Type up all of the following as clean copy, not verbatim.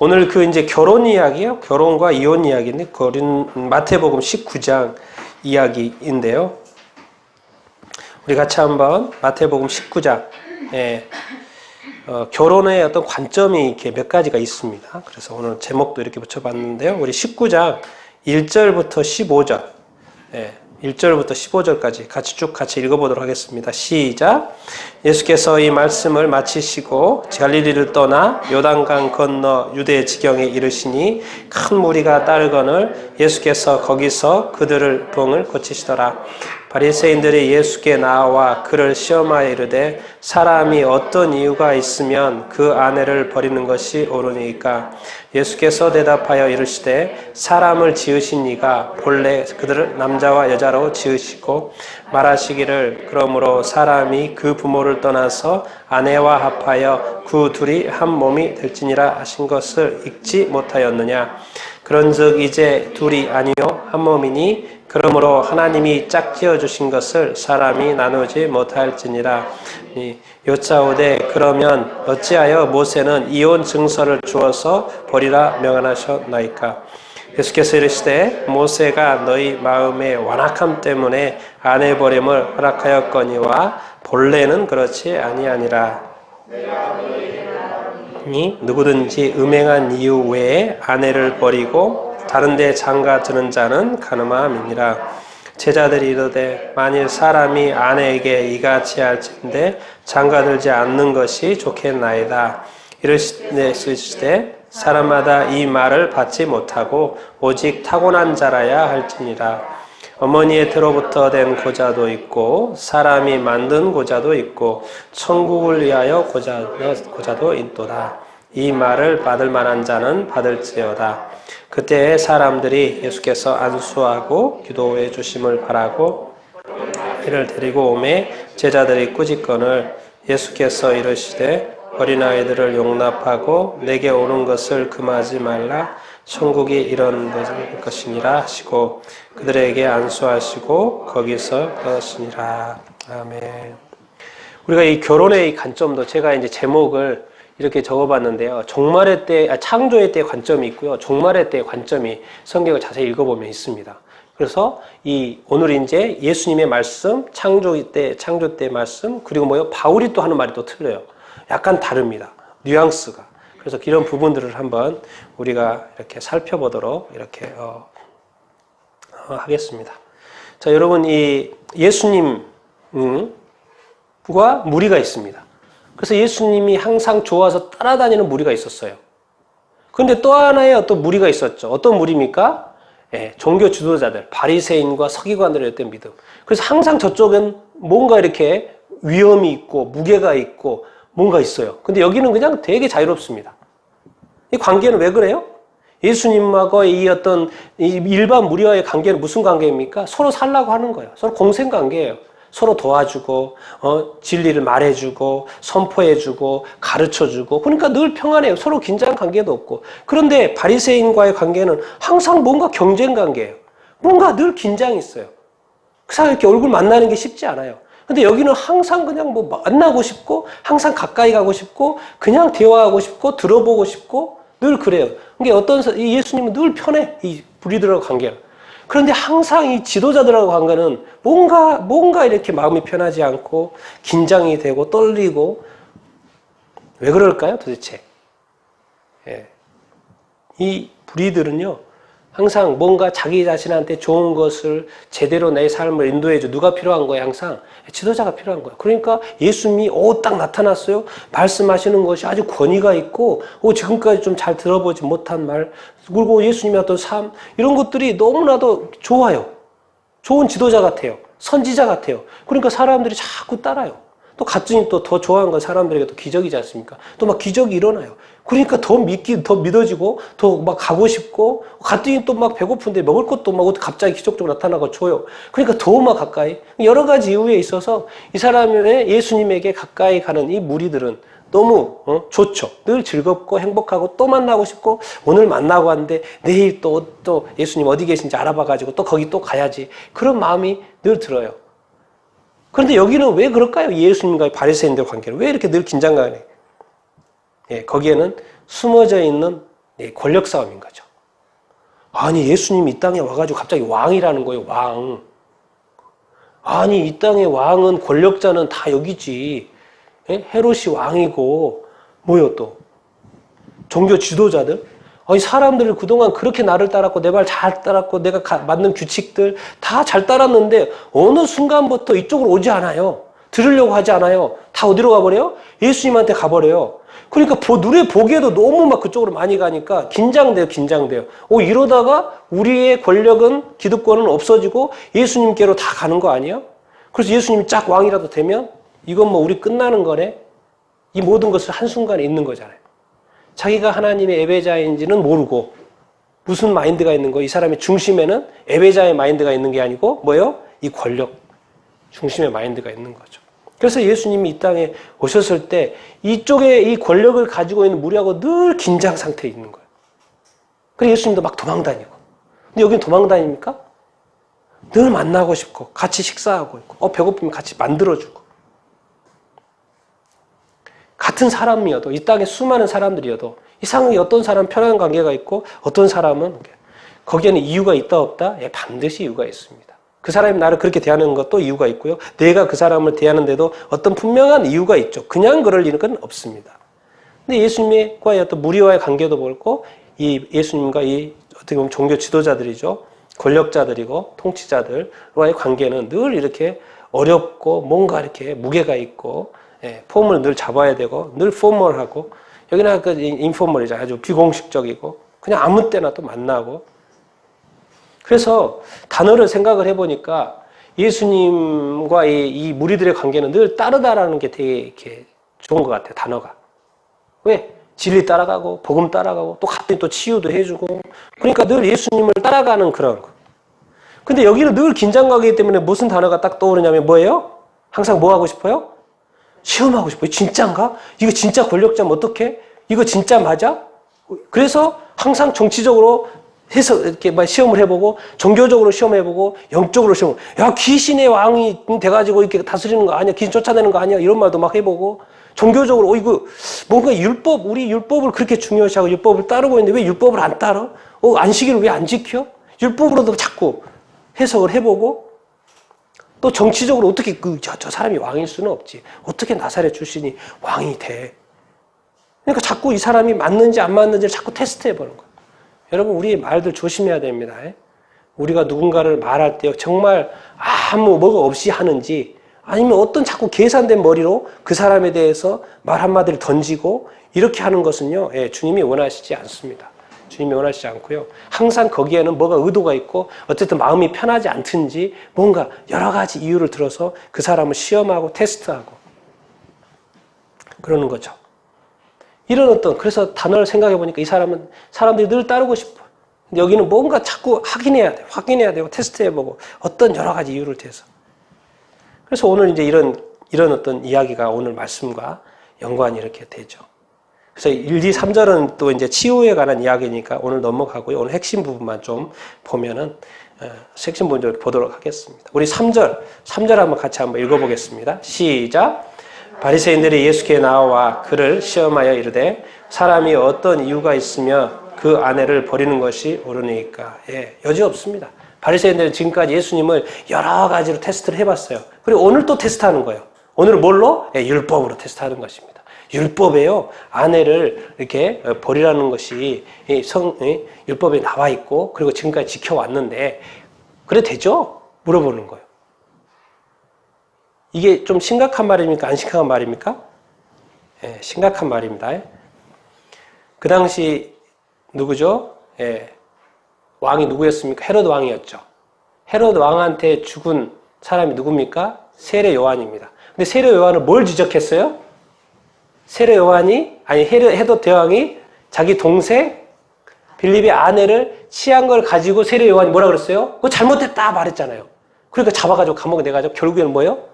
오늘 그 이제 결혼 이야기요. 결혼과 이혼 이야기인데, 마태복음 19장 이야기인데요. 우리 같이 한번 마태복음 19장, 결혼의 어떤 관점이 이렇게 몇 가지가 있습니다. 그래서 오늘 제목도 이렇게 붙여봤는데요. 우리 19장 1절부터 15절, 1절부터 15절까지 같이 읽어보도록 하겠습니다. 시작. 예수께서 이 말씀을 마치시고 갈릴리를 떠나 요단강 건너 유대 지경에 이르시니 큰 무리가 따르거늘 예수께서 거기서 그들을 병을 고치시더라. 바리새인들이 예수께 나와 그를 시험하여 이르되 사람이 어떤 이유가 있으면 그 아내를 버리는 것이 옳으니까? 예수께서 대답하여 이르시되 사람을 지으신 이가 본래 그들을 남자와 여자로 지으시고 말하시기를 그러므로 사람이 그 부모를 떠나서 아내와 합하여 그 둘이 한 몸이 될지니라 하신 것을 읽지 못하였느냐? 그런즉 이제 둘이 아니요 한 몸이니 그러므로 하나님이 짝지어 주신 것을 사람이 나누지 못할지니라. 여짜오되 그러면 어찌하여 모세는 이혼 증서를 주어서 버리라 명하셨나이까? 예수께서 이르시되 모세가 너희 마음의 완악함 때문에 아내 버림을 허락하였거니와 본래는 그렇지 아니하니라. 누구든지 음행한 이유 외에 아내를 버리고 다른 데 장가 드는 자는 가늠함이니라. 제자들이 이르되 만일 사람이 아내에게 이같이 할진대 장가 들지 않는 것이 좋겠나이다. 이르시되 사람마다 이 말을 받지 못하고 오직 타고난 자라야 할지니라. 어머니의 태로부터 된 고자도 있고 사람이 만든 고자도 있고 천국을 위하여 고자도 있도다. 이 말을 받을 만한 자는 받을지어다. 그때 사람들이 예수께서 안수하고 기도해 주심을 바라고 이를 데리고 오매 제자들이 꾸짖거늘 예수께서 이르시되 어린아이들을 용납하고 내게 오는 것을 금하지 말라. 천국이 이런 것이니라 하시고 그들에게 안수하시고 거기서 떠나시니라. 아멘. 우리가 이 결혼의 관점도 제가 이제 제목을 이렇게 적어봤는데요. 종말의 때, 창조의 때의 관점이 있고요. 종말의 때의 관점이 성경을 자세히 읽어보면 있습니다. 그래서 오늘 이제 예수님의 말씀, 창조 때 말씀, 그리고 바울이 또 하는 말이 또 틀려요. 약간 다릅니다. 뉘앙스가. 그래서 이런 부분들을 한번 우리가 이렇게 살펴보도록 이렇게 하겠습니다. 자, 여러분 이 예수님과 무리가 있습니다. 그래서 예수님이 항상 좋아서 따라다니는 무리가 있었어요. 그런데 또 하나의 어떤 무리가 있었죠. 어떤 무리입니까? 종교 지도자들, 바리새인과 서기관들의 어떤 믿음. 그래서 항상 저쪽엔 뭔가 이렇게 위험이 있고 무게가 있고 뭔가 있어요. 근데 여기는 그냥 되게 자유롭습니다. 이 관계는 왜 그래요? 예수님하고 이 일반 무리와의 관계는 무슨 관계입니까? 서로 살라고 하는 거예요. 서로 공생 관계예요. 서로 도와주고, 진리를 말해주고, 선포해주고, 가르쳐주고, 그러니까 늘 평안해요. 서로 긴장 관계도 없고. 그런데 바리새인과의 관계는 항상 뭔가 경쟁 관계예요. 뭔가 늘 긴장이 있어요. 그 사람 이렇게 얼굴 만나는 게 쉽지 않아요. 근데 여기는 항상 그냥 만나고 싶고, 항상 가까이 가고 싶고, 그냥 대화하고 싶고, 들어보고 싶고, 늘 그래요. 그러니까 예수님은 늘 편해. 이 무리들하고 관계는. 그런데 항상 이 지도자들하고 관계는 뭔가 이렇게 마음이 편하지 않고 긴장이 되고 떨리고 왜 그럴까요 도대체? 이 무리들은요 항상 뭔가 자기 자신한테 좋은 것을 제대로 내 삶을 인도해줘. 누가 필요한 거예요? 항상 지도자가 필요한 거예요. 그러니까 예수님이 딱 나타났어요. 말씀하시는 것이 아주 권위가 있고 지금까지 좀 잘 들어보지 못한 말 그리고 예수님의 어떤 삶 이런 것들이 너무나도 좋아요. 좋은 지도자 같아요. 선지자 같아요. 그러니까 사람들이 자꾸 따라요. 또 갔더니 또 더 좋아하는 건 사람들에게 또 기적이지 않습니까? 또 막 기적이 일어나요. 그러니까 더 믿어지고 더 막 가고 싶고 갔더니 또 막 배고픈데 먹을 것도 막 갑자기 기적적으로 나타나고 줘요. 그러니까 더 막 가까이 여러 가지 이유에 있어서 이 사람의 예수님에게 가까이 가는 이 무리들은 너무 좋죠. 늘 즐겁고 행복하고 또 만나고 싶고 오늘 만나고 왔는데 내일 또 예수님 어디 계신지 알아봐가지고 또 거기 또 가야지. 그런 마음이 늘 들어요. 그런데 여기는 왜 그럴까요? 예수님과 바리새인들 관계는 왜 이렇게 늘 긴장감이? 거기에는 숨어져 있는 네, 권력 싸움인 거죠. 아니 예수님이 이 땅에 와가지고 갑자기 왕이라는 거예요. 왕. 아니 이 땅의 왕은 권력자는 다 여기지. 예? 헤롯이 왕이고 뭐요 또? 종교 지도자들? 아니 사람들을 그동안 그렇게 나를 따랐고 내 말 잘 따랐고 내가 만든 규칙들 다 잘 따랐는데 어느 순간부터 이쪽으로 오지 않아요. 들으려고 하지 않아요. 다 어디로 가버려요? 예수님한테 가버려요. 그러니까 눈에 보기에도 너무 막 그쪽으로 많이 가니까 긴장돼요. 이러다가 우리의 권력은 기득권은 없어지고 예수님께로 다 가는 거 아니에요? 그래서 예수님이 짝 왕이라도 되면 이건 뭐 우리 끝나는 거네. 이 모든 것을 한순간에 잊는 거잖아요. 자기가 하나님의 예배자인지는 모르고 무슨 마인드가 있는 거? 이 사람의 중심에는 예배자의 마인드가 있는 게 아니고 뭐예요? 이 권력 중심의 마인드가 있는 거죠. 그래서 예수님이 이 땅에 오셨을 때 이쪽에 이 권력을 가지고 있는 무리하고 늘 긴장 상태에 있는 거예요. 그래서 예수님도 막 도망다니고. 근데 여기는 도망다닙니까? 늘 만나고 싶고 같이 식사하고 있고 배고프면 같이 만들어주고. 같은 사람이어도 이 땅에 수많은 사람들이어도 이상하게 어떤 사람은 편한 관계가 있고 어떤 사람은 거기에는 이유가 있다 없다? 예, 반드시 이유가 있습니다. 그 사람이 나를 그렇게 대하는 것도 이유가 있고요. 내가 그 사람을 대하는데도 어떤 분명한 이유가 있죠. 그냥 그럴 일은 없습니다. 근데 예수님과의 어떤 무리와의 관계도 그렇고 이 예수님과 이 어떻게 보면 종교 지도자들이죠. 권력자들이고 통치자들과의 관계는 늘 이렇게 어렵고 뭔가 이렇게 무게가 있고 폼을 늘 잡아야 되고 늘 포멀하고 여기는 그 인포멀이죠. 아주 비공식적이고 그냥 아무 때나 또 만나고 그래서 단어를 생각을 해보니까 예수님과 이 무리들의 관계는 늘 따르다라는 게 되게 이렇게 좋은 것 같아요. 단어가. 왜? 진리 따라가고 복음 따라가고 또 갑자기 또 치유도 해주고 그러니까 늘 예수님을 따라가는 그런 거. 근데 여기는 늘 긴장감이기 때문에 무슨 단어가 딱 떠오르냐면 뭐예요? 항상 뭐 하고 싶어요? 시험하고 싶어요. 진짜인가? 이거 진짜 권력자면 어떡해? 이거 진짜 맞아? 그래서 항상 정치적으로 해서 이렇게 막 시험을 해보고 종교적으로 시험해보고 영적으로 시험. 야 귀신의 왕이 돼가지고 이렇게 다스리는 거 아니야? 귀신 쫓아내는 거 아니야? 이런 말도 막 해보고 종교적으로 이거 뭔가 우리 율법을 그렇게 중요시하고 율법을 따르고 있는데 왜 율법을 안 따라? 안식일을 왜 안 지켜? 율법으로도 자꾸 해석을 해보고 또 정치적으로 어떻게 저 사람이 왕일 수는 없지. 어떻게 나사렛 출신이 왕이 돼? 그러니까 자꾸 이 사람이 맞는지 안 맞는지를 자꾸 테스트해보는 거예요. 여러분 우리의 말들 조심해야 됩니다. 우리가 누군가를 말할 때 정말 아무 뭐가 없이 하는지 아니면 어떤 자꾸 계산된 머리로 그 사람에 대해서 말 한마디를 던지고 이렇게 하는 것은요. 주님이 원하시지 않습니다. 주님이 원하시지 않고요. 항상 거기에는 뭐가 의도가 있고 어쨌든 마음이 편하지 않든지 뭔가 여러 가지 이유를 들어서 그 사람을 시험하고 테스트하고 그러는 거죠. 이런 그래서 단어를 생각해 보니까 이 사람은 사람들이 늘 따르고 싶어. 근데 여기는 뭔가 자꾸 확인해야 되고 테스트해 보고 어떤 여러 가지 이유를 대해서. 그래서 오늘 이제 이런 어떤 이야기가 오늘 말씀과 연관이 이렇게 되죠. 그래서 1, 2, 3절은 또 이제 치유에 관한 이야기니까 오늘 넘어가고요. 오늘 핵심 부분만 좀 보면은 핵심 부분 보도록 하겠습니다. 우리 3절 한번 같이 한번 읽어보겠습니다. 시작. 바리새인들이 예수께 나와 그를 시험하여 이르되 사람이 어떤 이유가 있으며 그 아내를 버리는 것이 옳으니까. 여지 없습니다. 바리새인들은 지금까지 예수님을 여러 가지로 테스트를 해봤어요. 그리고 오늘 또 테스트하는 거예요. 오늘은 뭘로? 율법으로 테스트하는 것입니다. 율법에요. 아내를 이렇게 버리라는 것이 율법에 나와 있고 그리고 지금까지 지켜왔는데 그래 되죠? 물어보는 거예요. 이게 좀 심각한 말입니까? 안 심각한 말입니까? 심각한 말입니다. 그 당시 누구죠? 왕이 누구였습니까? 헤롯 왕이었죠. 헤롯 왕한테 죽은 사람이 누굽니까? 세례 요한입니다. 근데 세례 요한은 뭘 지적했어요? 세례 요한이 헤롯 대왕이 자기 동생 빌립의 아내를 취한 걸 가지고 세례 요한이 뭐라 그랬어요? 그거 잘못했다 말했잖아요. 그러니까 잡아가지고 감옥에 내가지고 결국에는 뭐예요?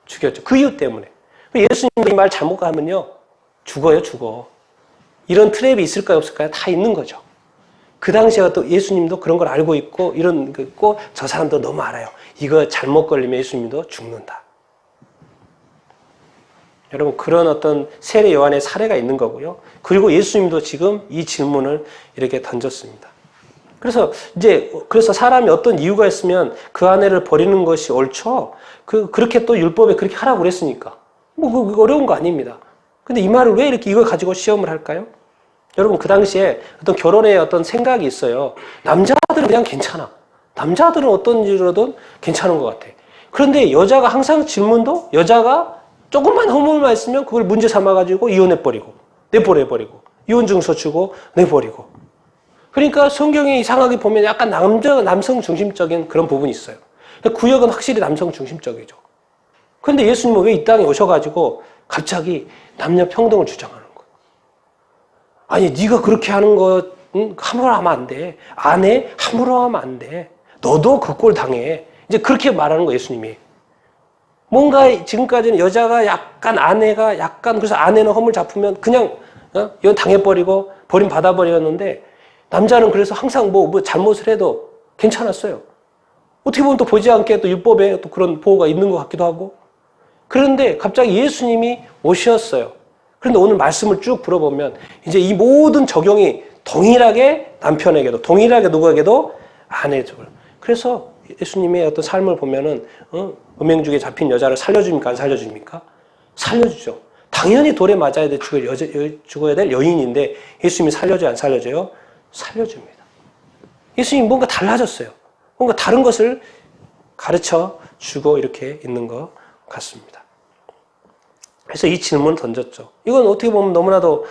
죽였죠. 그 이유 때문에. 예수님이 이 말 잘못 가면요. 죽어. 이런 트랩이 있을까요? 없을까요? 다 있는 거죠. 그 당시에 또 예수님도 그런 걸 알고 있고 이런 거 있고 저 사람도 너무 알아요. 이거 잘못 걸리면 예수님도 죽는다. 여러분 그런 어떤 세례 요한의 사례가 있는 거고요. 그리고 예수님도 지금 이 질문을 이렇게 던졌습니다. 그래서 사람이 어떤 이유가 있으면 그 아내를 버리는 것이 옳죠. 그렇게 또 율법에 그렇게 하라고 그랬으니까. 그거 어려운 거 아닙니다. 근데 이 말을 왜 이렇게 이걸 가지고 시험을 할까요? 여러분 그 당시에 어떤 결혼에 어떤 생각이 있어요. 남자들은 그냥 괜찮아. 남자들은 어떤 일이라도 괜찮은 것 같아. 그런데 여자가 항상 질문도 여자가 조금만 허물만 있으면 그걸 문제 삼아가지고 이혼해버리고 내보내버리고 이혼증서 주고 내버리고. 그러니까 성경이 이상하게 보면 약간 남성 중심적인 그런 부분이 있어요. 구역은 확실히 남성 중심적이죠. 그런데 예수님은 왜 이 땅에 오셔가지고 갑자기 남녀 평등을 주장하는 거예요? 아니 네가 그렇게 하는 거 함부로 하면 안 돼. 아내 함부로 하면 안 돼. 너도 그 꼴 당해. 이제 그렇게 말하는 거예요, 예수님이. 뭔가 지금까지는 여자가 약간 아내가 약간 그래서 아내는 허물 잡으면 그냥 이건 당해버리고 버림 받아버렸는데 남자는 그래서 항상 뭐 잘못을 해도 괜찮았어요. 어떻게 보면 또 보지 않게 또 율법에 또 그런 보호가 있는 것 같기도 하고. 그런데 갑자기 예수님이 오셨어요. 그런데 오늘 말씀을 쭉 불어보면 이제 이 모든 적용이 동일하게 남편에게도 동일하게 누구에게도 아내죠. 그래서 예수님의 어떤 삶을 보면은 음행중에 잡힌 여자를 살려줍니까? 안 살려줍니까? 살려주죠. 당연히 돌에 맞아야 돼 죽어야 될 여인인데 예수님이 살려줘요? 안 살려줘요? 살려줍니다. 예수님이 뭔가 달라졌어요. 뭔가 다른 것을 가르쳐 주고 이렇게 있는 것 같습니다. 그래서 이 질문을 던졌죠. 이건 어떻게 보면 너무나도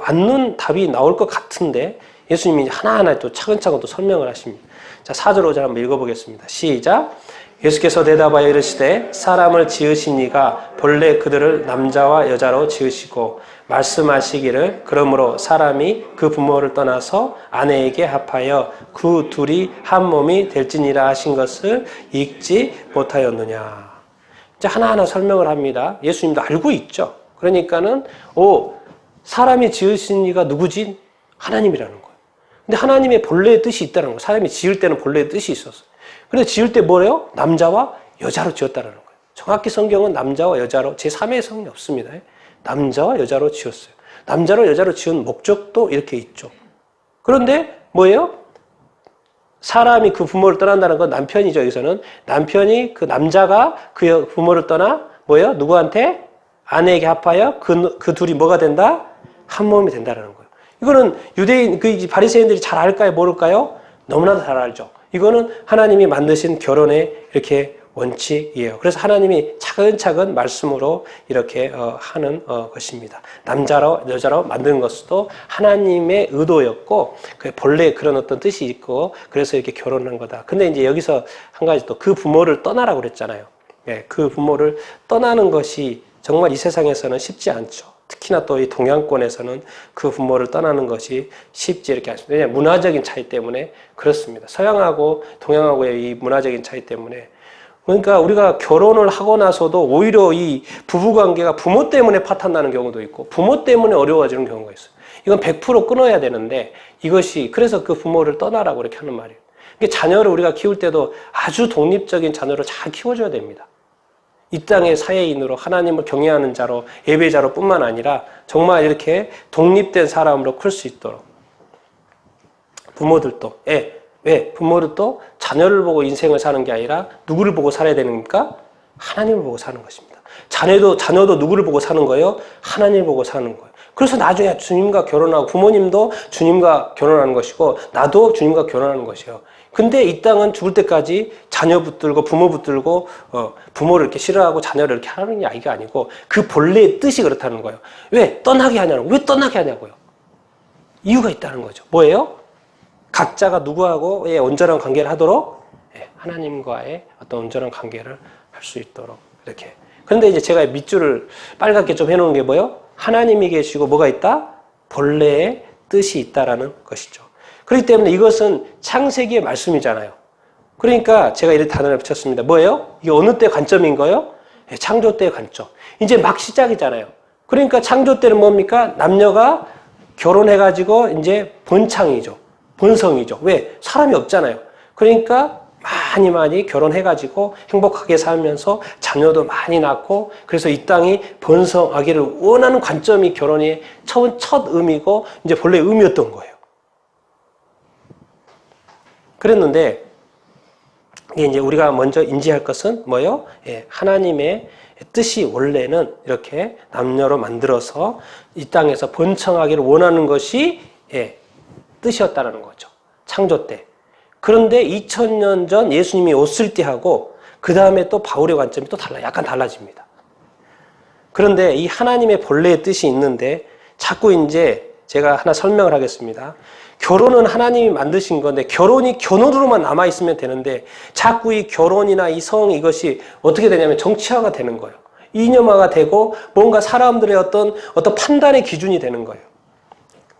맞는 답이 나올 것 같은데 예수님이 하나하나 또 차근차근 또 설명을 하십니다. 자, 4절 5절 한번 읽어보겠습니다. 시작. 예수께서 대답하여 이르시되 사람을 지으신 이가 본래 그들을 남자와 여자로 지으시고 말씀하시기를 그러므로 사람이 그 부모를 떠나서 아내에게 합하여 그 둘이 한 몸이 될지니라 하신 것을 읽지 못하였느냐. 이제 하나하나 설명을 합니다. 예수님도 알고 있죠. 그러니까는 사람이 지으신 이가 누구지? 하나님이라는 거예요. 근데 하나님의 본래의 뜻이 있다는 거예요. 사람이 지을 때는 본래의 뜻이 있었어요. 그런데 지을 때 뭐래요? 남자와 여자로 지었다는 거예요. 정확히 성경은 남자와 여자로 제3의 성이 없습니다. 남자와 여자로 지었어요. 남자로 여자로 지은 목적도 이렇게 있죠. 그런데 뭐예요? 사람이 그 부모를 떠난다는 건 남편이죠. 여기서는 남편이 그 남자가 그 부모를 떠나 뭐예요? 누구한테? 아내에게 합하여 그 둘이 뭐가 된다? 한 몸이 된다는 거예요. 이거는 유대인 그 바리새인들이 잘 알까요? 모를까요? 너무나도 잘 알죠. 이거는 하나님이 만드신 결혼의 이렇게 원칙이에요. 그래서 하나님이 차근차근 말씀으로 이렇게 하는 것입니다. 남자로 여자로 만드는 것도 하나님의 의도였고 본래 그런 어떤 뜻이 있고 그래서 이렇게 결혼한 거다. 근데 이제 여기서 한 가지 또 그 부모를 떠나라고 그랬잖아요. 예, 그 부모를 떠나는 것이 정말 이 세상에서는 쉽지 않죠. 특히나 또 이 동양권에서는 그 부모를 떠나는 것이 쉽지 이렇게 않습니다. 왜냐하면 문화적인 차이 때문에 그렇습니다. 서양하고 동양하고의 이 문화적인 차이 때문에. 그러니까 우리가 결혼을 하고 나서도 오히려 이 부부관계가 부모 때문에 파탄나는 경우도 있고 부모 때문에 어려워지는 경우가 있어요. 이건 100% 끊어야 되는데 이것이 그래서 그 부모를 떠나라고 이렇게 하는 말이에요. 자녀를 우리가 키울 때도 아주 독립적인 자녀를 잘 키워줘야 됩니다. 이 땅의 사회인으로 하나님을 경외하는 자로 예배자로 뿐만 아니라 정말 이렇게 독립된 사람으로 클 수 있도록 부모들도 왜? 부모들도 자녀를 보고 인생을 사는 게 아니라 누구를 보고 살아야 되는가? 하나님을 보고 사는 것입니다. 자녀도 누구를 보고 사는 거예요? 하나님을 보고 사는 거예요. 그래서 나중에 주님과 결혼하고 부모님도 주님과 결혼하는 것이고 나도 주님과 결혼하는 것이에요. 근데 이 땅은 죽을 때까지 자녀 붙들고 부모 붙들고 부모를 이렇게 싫어하고 자녀를 이렇게 하는 게 이게 아니고 그 본래의 뜻이 그렇다는 거예요. 왜 떠나게 하냐고? 왜 떠나게 하냐고요? 이유가 있다는 거죠. 뭐예요? 각자가 누구하고의 온전한 관계를 하도록 하나님과의 어떤 온전한 관계를 할 수 있도록 이렇게. 그런데 이제 제가 밑줄을 빨갛게 좀 해놓은 게 뭐예요? 하나님이 계시고 뭐가 있다? 본래의 뜻이 있다라는 것이죠. 그렇기 때문에 이것은 창세기의 말씀이잖아요. 그러니까 제가 이런 단어를 붙였습니다. 뭐예요? 이게 어느 때 관점인 거예요? 창조 때의 관점. 이제 막 시작이잖아요. 그러니까 창조 때는 뭡니까? 남녀가 결혼해가지고 이제 본창이죠. 본성이죠. 왜? 사람이 없잖아요. 그러니까 많이 결혼해가지고 행복하게 살면서 자녀도 많이 낳고 그래서 이 땅이 번성하기를 원하는 관점이 결혼의 첫 의미고 이제 본래 의미였던 거예요. 그랬는데 이제 우리가 먼저 인지할 것은 뭐요? 하나님의 뜻이 원래는 이렇게 남녀로 만들어서 이 땅에서 번창하기를 원하는 것이 뜻이었다는 거죠. 창조 때. 그런데 2000년 전 예수님이 오실 때하고 그 다음에 또 바울의 관점이 또 약간 달라집니다. 그런데 이 하나님의 본래의 뜻이 있는데 자꾸 이제 제가 하나 설명을 하겠습니다. 결혼은 하나님이 만드신 건데 결혼이 결혼으로만 남아있으면 되는데 자꾸 이 결혼이나 이 성 이것이 어떻게 되냐면 정치화가 되는 거예요. 이념화가 되고 뭔가 사람들의 어떤 판단의 기준이 되는 거예요.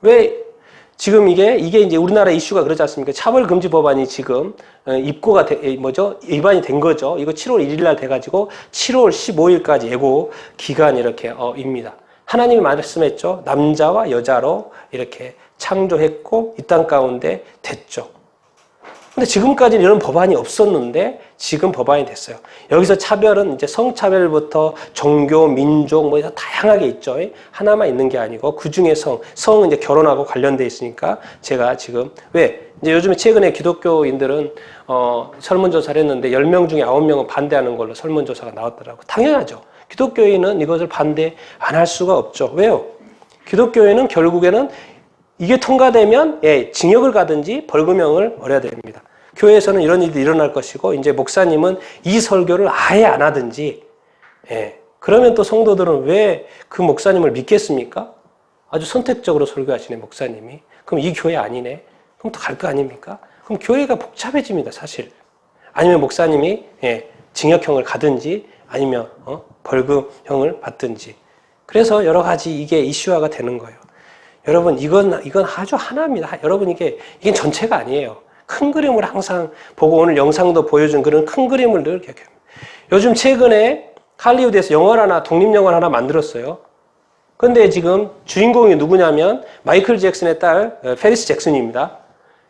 왜 지금 이게 이제 우리나라 이슈가 그러지 않습니까? 차별금지 법안이 지금 입고가 위반이 된 거죠. 이거 7월 1일 날 돼가지고 7월 15일까지 예고 기간이 이렇게 입니다. 하나님이 말씀했죠. 남자와 여자로 이렇게 창조했고 이 땅 가운데 됐죠. 근데 지금까지는 이런 법안이 없었는데 지금 법안이 됐어요. 여기서 차별은 이제 성차별부터 종교, 민족 뭐 다양하게 있죠. 하나만 있는 게 아니고 그 중에 성은 이제 결혼하고 관련돼 있으니까 제가 지금 왜 이제 요즘에 최근에 기독교인들은 설문조사를 했는데 10명 중에 9명은 반대하는 걸로 설문조사가 나왔더라고요. 당연하죠. 기독교인은 이것을 반대 안 할 수가 없죠. 왜요? 기독교인은 결국에는 이게 통과되면 징역을 가든지 벌금형을 물어야 됩니다. 교회에서는 이런 일이 일어날 것이고 이제 목사님은 이 설교를 아예 안 하든지 그러면 또 성도들은 왜 그 목사님을 믿겠습니까? 아주 선택적으로 설교하시네 목사님이. 그럼 이 교회 아니네. 그럼 또 갈 거 아닙니까? 그럼 교회가 복잡해집니다 사실. 아니면 목사님이 징역형을 가든지 아니면 벌금형을 받든지. 그래서 여러 가지 이게 이슈화가 되는 거예요. 여러분 이건 아주 하나입니다. 여러분 이게 전체가 아니에요. 큰 그림을 항상 보고 오늘 영상도 보여준 그런 큰 그림을 늘 기억해요. 요즘 최근에 할리우드에서 독립영화를 하나 만들었어요. 근데 지금 주인공이 누구냐면 마이클 잭슨의 딸 페리스 잭슨입니다.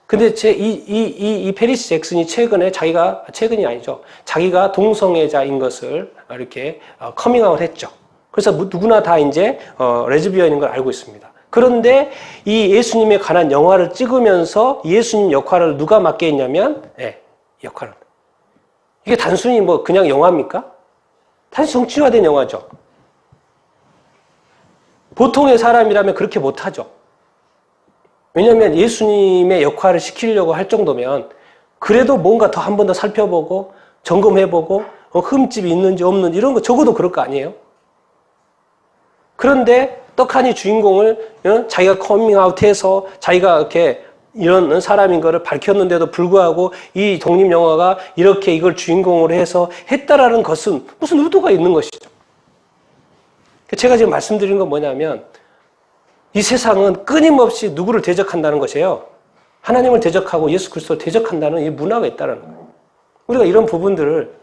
근데 이 페리스 잭슨이 최근이 아니죠. 자기가 동성애자인 것을 이렇게 커밍아웃 했죠. 그래서 누구나 다 이제 레즈비언인 걸 알고 있습니다. 그런데 이 예수님에 관한 영화를 찍으면서 예수님 역할을 누가 맡게 했냐면 역할을. 이게 단순히 그냥 영화입니까? 단순히 정치화된 영화죠. 보통의 사람이라면 그렇게 못하죠. 왜냐하면 예수님의 역할을 시키려고 할 정도면 그래도 뭔가 더 한 번 더 살펴보고 점검해보고 흠집이 있는지 없는지 이런 거 적어도 그럴 거 아니에요? 그런데 떡하니 주인공을 자기가 커밍아웃해서 자기가 이렇게 이런 사람인 거를 밝혔는데도 불구하고 이 독립영화가 이렇게 이걸 주인공으로 해서 했다라는 것은 무슨 의도가 있는 것이죠. 제가 지금 말씀드린 건 뭐냐면 이 세상은 끊임없이 누구를 대적한다는 것이에요. 하나님을 대적하고 예수 그리스도를 대적한다는 이 문화가 있다는 거예요. 우리가 이런 부분들을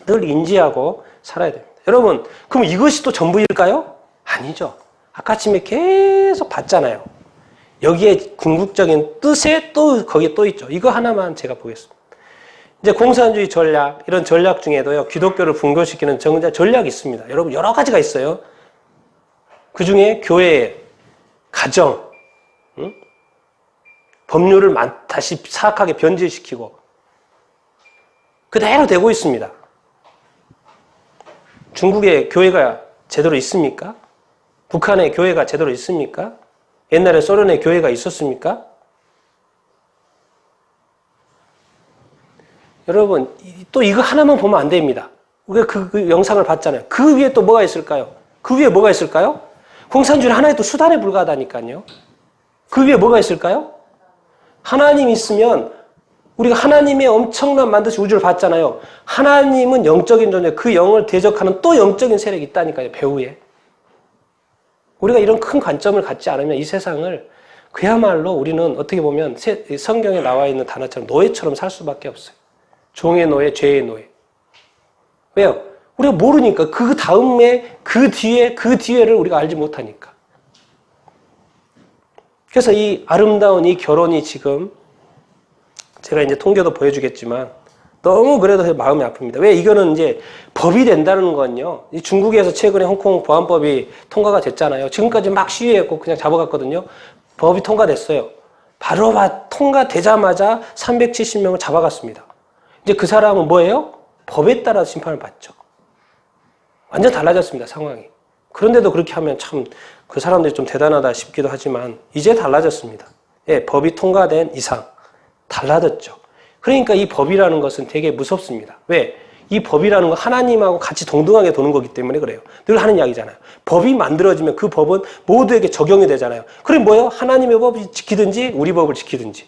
늘 인지하고 살아야 됩니다. 여러분, 그럼 이것이 또 전부일까요? 아니죠. 아까 아침에 계속 봤잖아요. 여기에 궁극적인 뜻에 거기에 또 있죠. 이거 하나만 제가 보겠습니다. 이제 공산주의 전략, 이런 전략 중에도요, 기독교를 분교시키는 전략이 있습니다. 여러분, 여러 가지가 있어요. 그 중에 교회, 가정, 법률을 다시 사악하게 변질시키고, 그대로 되고 있습니다. 중국의 교회가 제대로 있습니까? 북한의 교회가 제대로 있습니까? 옛날에 소련의 교회가 있었습니까? 여러분, 또 이거 하나만 보면 안 됩니다. 우리가 그 영상을 봤잖아요. 그 위에 또 뭐가 있을까요? 그 위에 뭐가 있을까요? 공산주의는 하나의 또 수단에 불과하다니까요. 그 위에 뭐가 있을까요? 하나님이 있으면 우리가 하나님의 엄청난 만드신 우주를 봤잖아요. 하나님은 영적인 존재, 그 영을 대적하는 또 영적인 세력이 있다니까요. 배후에. 우리가 이런 큰 관점을 갖지 않으면 이 세상을 그야말로 우리는 어떻게 보면 성경에 나와 있는 단어처럼 노예처럼 살 수밖에 없어요. 종의 노예, 죄의 노예. 왜요? 우리가 모르니까. 그 다음에 그 뒤에를 우리가 알지 못하니까. 그래서 이 아름다운 이 결혼이 지금 제가 이제 통계도 보여주겠지만 너무 그래도 마음이 아픕니다. 왜 이거는 이제 법이 된다는 건요. 이 중국에서 최근에 홍콩 보안법이 통과가 됐잖아요. 지금까지 막 시위했고 그냥 잡아갔거든요. 법이 통과됐어요. 바로 통과되자마자 370명을 잡아갔습니다. 이제 그 사람은 뭐예요? 법에 따라 심판을 받죠. 완전 달라졌습니다, 상황이. 그런데도 그렇게 하면 참 그 사람들이 좀 대단하다 싶기도 하지만 이제 달라졌습니다. 예, 법이 통과된 이상 달라졌죠. 그러니까 이 법이라는 것은 되게 무섭습니다. 왜? 이 법이라는 건 하나님하고 같이 동등하게 도는 거기 때문에 그래요. 늘 하는 이야기잖아요. 법이 만들어지면 그 법은 모두에게 적용이 되잖아요. 그럼 뭐예요? 하나님의 법을 지키든지 우리 법을 지키든지.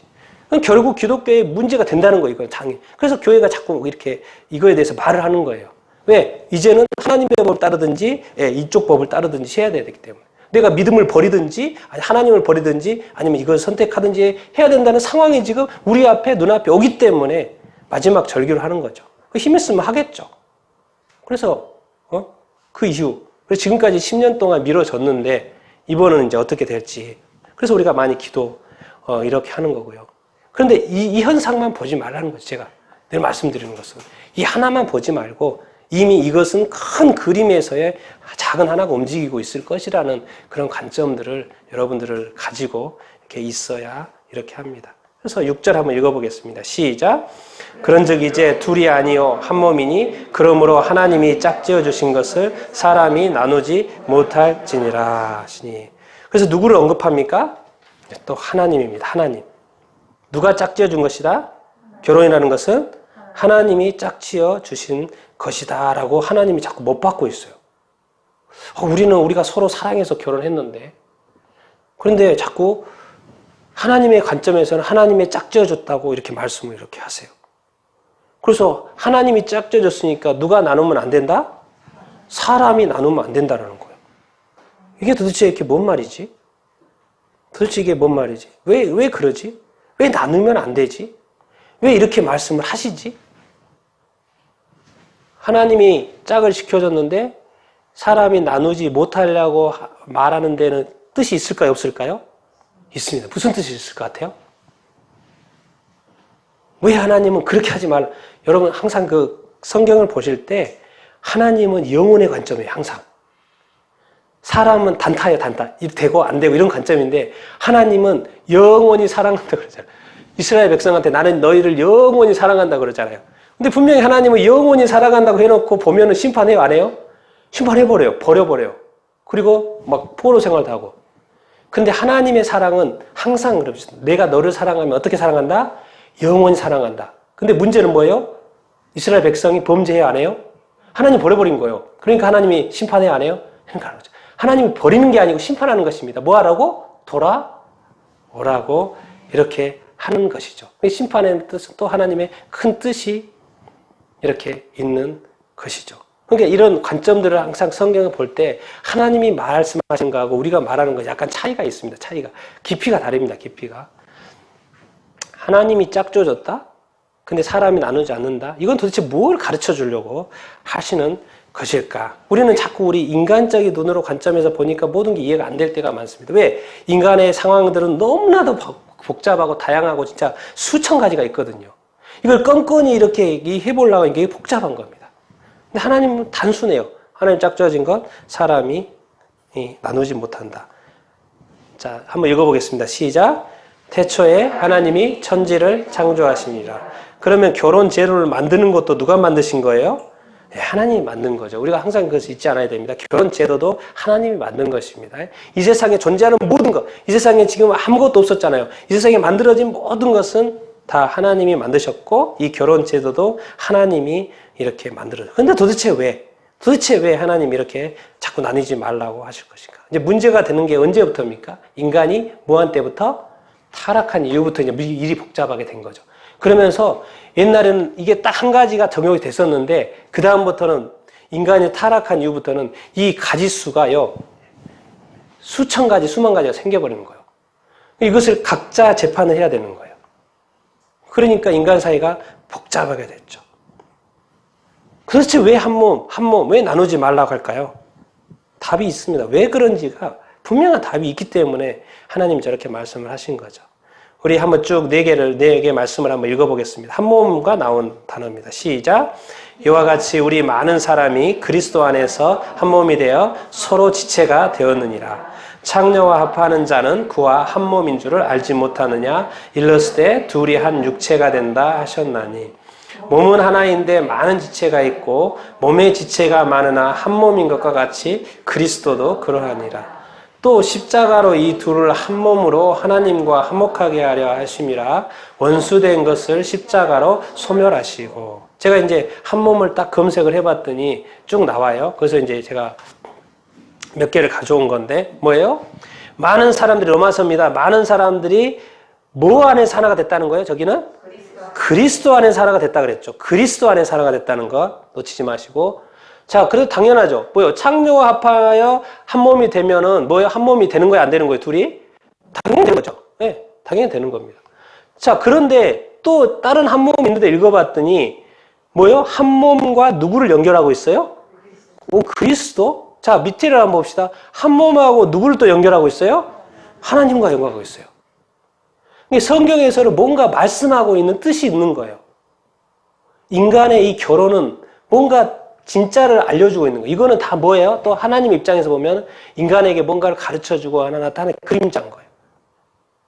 그럼 결국 기독교에 문제가 된다는 거예요. 이건 당연히. 그래서 교회가 자꾸 이렇게 이거에 대해서 말을 하는 거예요. 왜? 이제는 하나님의 법을 따르든지 이쪽 법을 따르든지 해야 되기 때문에. 내가 믿음을 버리든지 하나님을 버리든지 아니면 이걸 선택하든지 해야 된다는 상황이 지금 우리 앞에 눈앞에 오기 때문에 마지막 절규를 하는 거죠. 힘 있으면 하겠죠. 그래서 그 이후 지금까지 10년 동안 미뤄졌는데 이번은 이제 어떻게 될지. 그래서 우리가 많이 기도 이렇게 하는 거고요. 그런데 이 현상만 보지 말라는 거죠. 제가 늘 말씀드리는 것은 이 하나만 보지 말고 이미 이것은 큰 그림에서의 작은 하나가 움직이고 있을 것이라는 그런 관점들을 여러분들을 가지고 이렇게 있어야 이렇게 합니다. 그래서 6절 한번 읽어보겠습니다. 시작. 그런즉 이제 둘이 아니요 한 몸이니 그러므로 하나님이 짝지어 주신 것을 사람이 나누지 못할지니라 하시니. 그래서 누구를 언급합니까? 또 하나님입니다. 하나님. 누가 짝지어 준 것이다? 결혼이라는 것은 하나님이 짝지어 주신 것이다 라고 하나님이 자꾸 못 받고 있어요. 우리가 서로 사랑해서 결혼했는데 그런데 자꾸 하나님의 관점에서는 하나님의 짝지어줬다고 이렇게 말씀을 이렇게 하세요. 그래서 하나님이 짝지어줬으니까 누가 나누면 안 된다? 사람이 나누면 안 된다는 거예요. 이게 도대체 이게 뭔 말이지? 도대체 이게 뭔 말이지? 왜 그러지? 왜 나누면 안 되지? 왜 이렇게 말씀을 하시지? 하나님이 짝을 시켜줬는데 사람이 나누지 못하려고 말하는 데는 뜻이 있을까요? 없을까요? 있습니다. 무슨 뜻이 있을 것 같아요? 왜 하나님은 그렇게 하지 말라? 여러분 항상 그 성경을 보실 때 하나님은 영혼의 관점이에요. 항상. 사람은 단타예요. 단타. 되고 안 되고 이런 관점인데 하나님은 영원히 사랑한다 그러잖아요. 이스라엘 백성한테 나는 너희를 영원히 사랑한다 그러잖아요. 근데 분명히 하나님은 영원히 사랑한다고 해놓고 보면은 심판해요? 안 해요? 심판해버려요. 버려버려요. 그리고 막 포로 생활도 하고. 근데 하나님의 사랑은 항상 그럽니다. 내가 너를 사랑하면 어떻게 사랑한다? 영원히 사랑한다. 근데 문제는 뭐예요? 이스라엘 백성이 범죄해요? 안 해요? 하나님 버려버린 거예요. 그러니까 하나님이 심판해요? 안 해요? 그러니까 하나님이 버리는 게 아니고 심판하는 것입니다. 뭐 하라고? 돌아오라고 이렇게 하는 것이죠. 심판의 뜻은 또 하나님의 큰 뜻이 이렇게 있는 것이죠. 그러니까 이런 관점들을 항상 성경을 볼 때 하나님이 말씀하신 거하고 우리가 말하는 거 약간 차이가 있습니다. 차이가. 깊이가 다릅니다. 깊이가. 하나님이 짝줘줬다? 근데 사람이 나누지 않는다? 이건 도대체 뭘 가르쳐 주려고 하시는 것일까? 우리는 자꾸 우리 인간적인 눈으로 관점에서 보니까 모든 게 이해가 안 될 때가 많습니다. 왜? 인간의 상황들은 너무나도 복잡하고 다양하고 진짜 수천 가지가 있거든요. 이걸 껌껌이 이렇게 해보려고 이게 복잡한 겁니다. 근데 하나님은 단순해요. 하나님 짝져진 것 사람이 나누지 못한다. 자, 한번 읽어보겠습니다. 시작. 태초에 하나님이 천지를 창조하시니라. 그러면 결혼 제도를 만드는 것도 누가 만드신 거예요? 네, 하나님이 만든 거죠. 우리가 항상 그것을 잊지 않아야 됩니다. 결혼 제도도 하나님이 만든 것입니다. 이 세상에 존재하는 모든 것, 이 세상에 지금 아무것도 없었잖아요. 이 세상에 만들어진 모든 것은 다 하나님이 만드셨고 이 결혼 제도도 하나님이 이렇게 만들어요. 근데 도대체 왜 하나님이 이렇게 자꾸 나뉘지 말라고 하실 것인가? 이제 문제가 되는 게 언제부터입니까? 인간이 무한 때부터 타락한 이후부터 이제 일이 복잡하게 된 거죠. 그러면서 옛날에는 이게 딱 한 가지가 적용이 됐었는데 그 다음부터는 인간이 타락한 이후부터는 이 가지수가요 수천 가지, 수만 가지가 생겨버리는 거예요. 이것을 각자 재판을 해야 되는 거예요. 그러니까 인간 사이가 복잡하게 됐죠. 도대체 왜 한 몸, 왜 나누지 말라고 할까요? 답이 있습니다. 왜 그런지가 분명한 답이 있기 때문에 하나님이 저렇게 말씀을 하신 거죠. 우리 한번 쭉 네 개 말씀을 한번 읽어보겠습니다. 한 몸과 나온 단어입니다. 시작. 이와 같이 우리 많은 사람이 그리스도 안에서 한 몸이 되어 서로 지체가 되었느니라. 창녀와 합하는 자는 그와 한 몸인 줄을 알지 못하느냐. 일렀을 둘이 한 육체가 된다 하셨나니. 몸은 하나인데 많은 지체가 있고 몸의 지체가 많으나 한 몸인 것과 같이 그리스도도 그러하니라. 또 십자가로 이 둘을 한 몸으로 하나님과 화목하게 하려 하심이라. 원수된 것을 십자가로 소멸하시고. 제가 이제 한 몸을 딱 검색을 해봤더니 쭉 나와요. 그래서 이제 제가 몇 개를 가져온 건데 뭐예요? 많은 사람들이 로마서입니다. 많은 사람들이 뭐 안에서 하나가 됐다는 거예요? 저기는? 그리스도 안에서 하나가 됐다 그랬죠. 그리스도 안에서 하나가 됐다는 거 놓치지 마시고. 자, 그래도 당연하죠. 뭐요? 창녀와 합하여 한 몸이 되면은 뭐예요? 한 몸이 되는 거예요? 안 되는 거예요? 둘이? 당연히 되는 거죠. 네, 당연히 되는 겁니다. 자, 그런데 또 다른 한 몸이 있는데 읽어봤더니 뭐예요? 한 몸과 누구를 연결하고 있어요? 그리스도? 자, 밑에를 한번 봅시다. 한 몸하고 누구를 또 연결하고 있어요? 하나님과 연결하고 있어요. 성경에서는 뭔가 말씀하고 있는 뜻이 있는 거예요. 인간의 이 결혼은 뭔가 진짜를 알려주고 있는 거예요. 이거는 다 뭐예요? 또 하나님 입장에서 보면 인간에게 뭔가를 가르쳐주고 하나 나타나는 그림자인 거예요.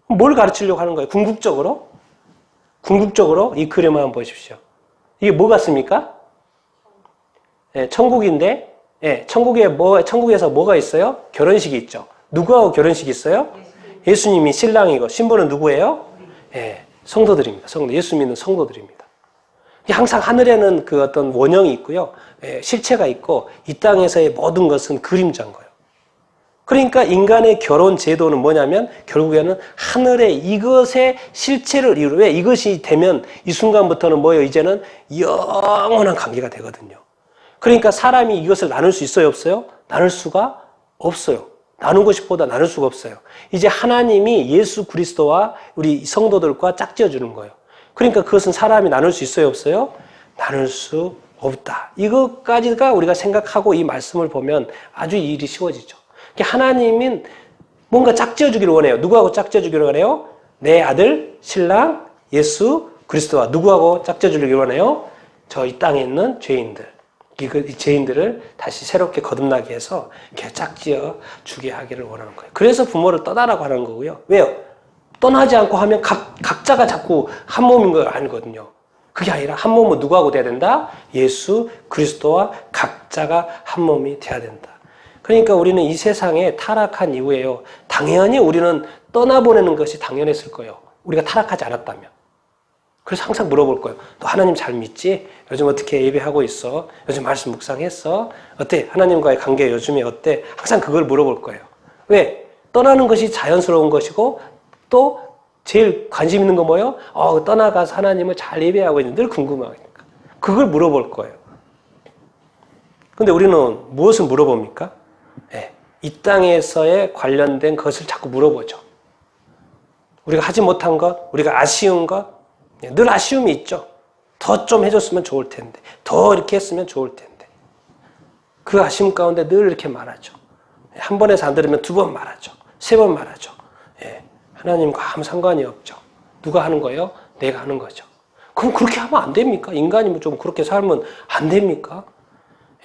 뭘 가르치려고 하는 거예요? 궁극적으로? 궁극적으로 이 그림을 한번 보십시오. 이게 뭐 같습니까? 네, 천국인데, 네, 천국에서 뭐가 있어요? 결혼식이 있죠. 누구하고 결혼식이 있어요? 예수님이 신랑이고, 신부는 누구예요? 네, 성도들입니다. 예수 믿는 성도들입니다. 항상 하늘에는 그 어떤 원형이 있고요. 예, 실체가 있고, 이 땅에서의 모든 것은 그림자인 거예요. 그러니까 인간의 결혼 제도는 뭐냐면 결국에는 하늘의 이것의 실체를 이루고, 왜 이것이 되면 이 순간부터는 뭐예요? 이제는 영원한 관계가 되거든요. 그러니까 사람이 이것을 나눌 수 있어요? 없어요? 나눌 수가 없어요. 나누고 싶어도 나눌 수가 없어요. 이제 하나님이 예수 그리스도와 우리 성도들과 짝지어 주는 거예요. 그러니까 그것은 사람이 나눌 수 있어요? 없어요? 나눌 수 없다. 이것까지가 우리가 생각하고 이 말씀을 보면 아주 일이 쉬워지죠. 하나님은 뭔가 짝지어 주기를 원해요. 누구하고 짝지어 주기를 원해요? 내 아들, 신랑, 예수 그리스도와 누구하고 짝지어 주기를 원해요? 저 이 땅에 있는 죄인들. 이 죄인들을 다시 새롭게 거듭나게 해서 이렇게 짝지어 주게 하기를 원하는 거예요. 그래서 부모를 떠나라고 하는 거고요. 왜요? 떠나지 않고 하면 각자가 자꾸 한 몸인 걸 알거든요. 그게 아니라 한 몸은 누구하고 돼야 된다? 예수 그리스도와 각자가 한 몸이 돼야 된다. 그러니까 우리는 이 세상에 타락한 이후에요. 당연히 우리는 떠나보내는 것이 당연했을 거예요. 우리가 타락하지 않았다면. 그래서 항상 물어볼 거예요. 너 하나님 잘 믿지? 요즘 어떻게 예배하고 있어? 요즘 말씀 묵상했어? 어때? 하나님과의 관계 요즘에 어때? 항상 그걸 물어볼 거예요. 왜? 떠나는 것이 자연스러운 것이고 또 제일 관심 있는 건 뭐예요? 떠나가서 하나님을 잘 예배하고 있는지 늘 궁금하니까. 그걸 물어볼 거예요. 근데 우리는 무엇을 물어봅니까? 네, 이 땅에서의 관련된 것을 자꾸 물어보죠. 우리가 하지 못한 것, 우리가 아쉬운 것, 늘 아쉬움이 있죠. 더 좀 해줬으면 좋을 텐데, 더 이렇게 했으면 좋을 텐데. 그 아쉬움 가운데 늘 이렇게 말하죠. 한 번에서 안 들으면 두 번 말하죠. 세 번 말하죠. 예, 하나님과 아무 상관이 없죠. 누가 하는 거예요? 내가 하는 거죠. 그럼 그렇게 하면 안 됩니까? 인간이 좀 그렇게 살면 안 됩니까?